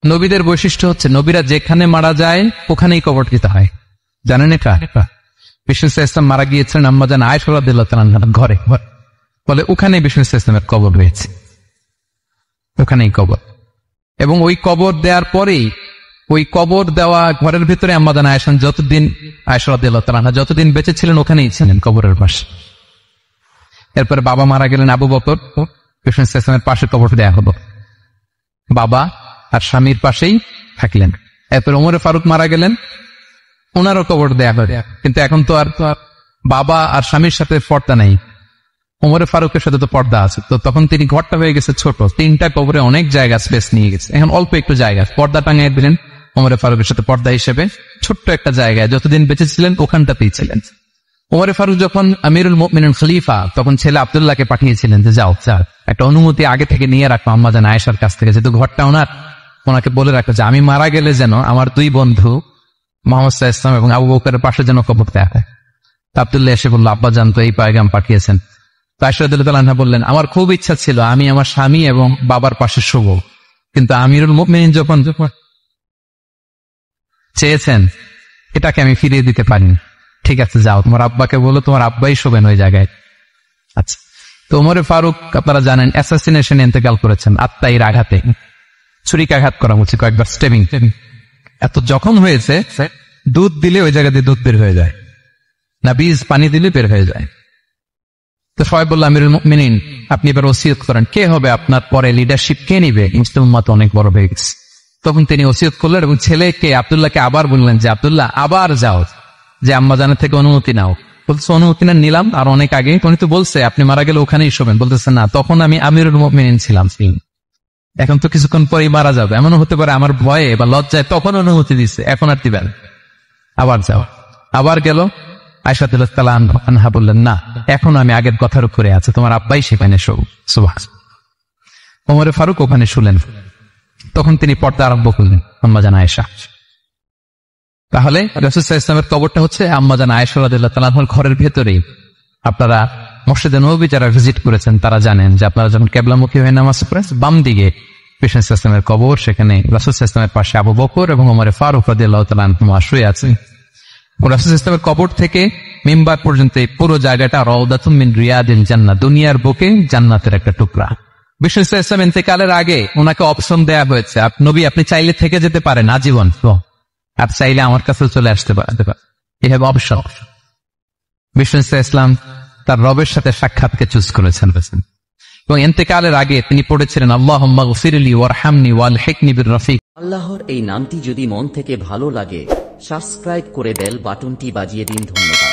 নবীদের বৈশিষ্ট্য হচ্ছে নবীরা যেখানে মারা যায় ওখানেই কবর দিতে হয়। জানেন এটা? বিষ্ণু ইসলাম মারা গিয়েছিলেন আম্মাজান আয়েশা রাদিয়াল্লাহু তাআলা আনহার ঘরে, বলে ওখানেই বিষ্ণু ইসলামের কবর রয়েছে, ওখানেই কবর। এবং ওই কবর দেওয়ার পরেই ওই কবর দেওয়া ঘরের ভিতরে আম্মাজান আয়েশা রাদিয়াল্লাহু তাআলা আনহা যতদিন বেঁচে ছিলেন ওখানেই ছিলেন কবরের পাশে। এরপরে বাবা মারা গেলেন আবু বকর, বিষ্ণু ইসলামের পাশে কবর দেয়া হলো, বাবা আর স্বামীর পাশেই থাকলেন। এরপর ওমরে ফারুক মারা গেলেন, ওনারও কবর দেয়া হলো। কিন্তু এখন তো আর বাবা আর স্বামীর সাথে পর্দা নেই, ওমরে ফারুকের সাথে তো পর্দা আছে। তো তখন তিনি ঘরটা হয়ে গেছে ছোট, 3টা কবরে অনেক জায়গা স্পেস নিয়ে গেছে। এখন অল্প একটু জায়গা পর্দা টাঙিয়ে দিলেন ওমরে ফারুকের সাথে পর্দা হিসেবে, ছোট্ট একটা জায়গায় যতদিন বেঁচে ছিলেন ওখানটাতেই ছিলেন। ওমরে ফারুক যখন আমিরুল মুমিনিন খলিফা, তখন ছেলে আব্দুল্লাহকে পাঠিয়েছিলেন যে যাও একটা অনুমতি আগে থেকে নিয়ে রাখো আম্মাজান আয়েশার কাছ থেকে, যেহেতু ঘরটা ওনাকে বলে রাখো যে আমি মারা গেলে যেন আমার 2 বন্ধু মুহাম্মদ সাল্লাল্লাহু আলাইহি ওয়াসাল্লাম এবং আবু বকরের পাশে যেন কবর দেয়া হয়। আব্দুল্লাহ এসে বলল, আব্বাজান তো এই পায়গাম পাঠিয়েছেন। আয়েশা রাদিয়াল্লাহু তাআলা আনহা বললেন, আমার খুব ইচ্ছা ছিল আমি আমার স্বামী এবং বাবার পাশে শুব, কিন্তু আমিরুল মুমিনিন যখন চেয়েছেন এটাকে আমি ফিরিয়ে দিতে পারিনি। ঠিক আছে যাও, তোমার আব্বাকে বলো তোমার আব্বাই শোবেন ওই জায়গায়। আচ্ছা, তো ওমরে ফারুক আপনারা জানেন অ্যাসাসিনেশন ইন্তেকাল করেছেন, আত্মাইর আঘাতে, ছুরিকাঘাত করা হচ্ছে কয়েকবার, স্টেবিং। এত জখম হয়েছে দুধ দিলে ওই জায়গা দিয়ে দুধ বের হয়ে যায় না, বীজ পানি দিলে বের হয়ে যায়। তো সবাই বলল, আমিরুল মুমিনিন আপনি এবার ওসিয়ত করেন, কে হবে আপনার পরে লিডারশিপ, কে নিবে? মুসলিম উম্মাত অনেক বড় হয়ে গেছে। তখন তিনি ওসিয়ত করলেন এবং ছেলেকে আব্দুল্লাহকে আবার বললেন যে আব্দুল্লাহ আবার যাও, যে আম্মাজানের থেকে অনুমতি নাও। বলতেছে অনুমতি না নিলাম আর অনেক আগে, উনি তো বলছে আপনি মারা গেলে ওখানেই শোবেন। বলতেছে না, তখন আমি আমিরুল মুমিনিন ছিলাম, এখন তো কিছুক্ষণ পরেই মারা যাবে, এমনও হতে পারে আমার ভয়ে বা লজ্জায় তখন অনুমতি দিচ্ছে, এখন আর দিবেন, আবার যাও। আবার গেল, আয়েশা রাদিয়াল্লাহু তাআলা আনহা বললেন, না এখন আমি আগের কথার উপরে আছে, তোমার আব্বাই সেখানে শোক। সুবহানাল্লাহ। ওমরে ফারুক ওখানে শুলেন, তখন তিনি পর্দা আরম্ভ করলেন আম্মাজান আয়েশা। তাহলে রাসূল সাল্লাল্লাহু আলাইহি ওয়াসাল্লামের কবরটা হচ্ছে আম্মাজান আয়েশা রাদিয়াল্লাহু তাআলা আনহার ঘরের ভেতরেই। আপনারা মসজিদে নববী যারা ভিজিট করেছেন তারা জানেন যে আপনারা যখন কিবলামুখী হয়ে নামাজ পড়েন, বাম দিকে বিষ্ণু সাল্লাল্লাহু আলাইহি ওয়াসাল্লামের কবর, সেখানে রাসূল সাল্লাল্লাহু আলাইহি ওয়াসাল্লামের পাশে আবু বকর এবং ওমর ফারুক রাদিয়াল্লাহু তাআলা আনহুমা শুয়ে আছেন। রাসূল সাল্লাল্লাহু আলাইহি ওয়াসাল্লামের কবর থেকে মিম্বার পর্যন্ত এই পুরো জায়গাটা রাউদাতুম মিন রিয়াদিল জান্নাহ, দুনিয়ার বুকে জান্নাতের একটা টুকরা। বিষ্ণু সাল্লাল্লাহু আলাইহি ওয়াসাল্লাম ইন্তেকালের আগে ওনাকে অপশন দেয়া হয়েছে, নবী আপনি চাইলে থেকে যেতে পারেন আজীবন, আর চাইলে আমার কাছে চলে আসতে পারেন, এই হবে অপশন। বিষ্ণু সাল্লাল্লাহু আলাইহি ওয়াসাল্লাম তার রবের সাথে সাক্ষাৎকে চুজ করেছেন এবং ইন্তেকালের আগে তিনি পড়েছিলেন আল্লাহুম্মা গফিরলি ওয়ারহামনি ওয়ালহিকনি বির রফিক। আল্লাহর এই নামটি যদি মন থেকে ভালো লাগে সাবস্ক্রাইব করে বেল বাটনটি বাজিয়ে দিন। ধন্যবাদ।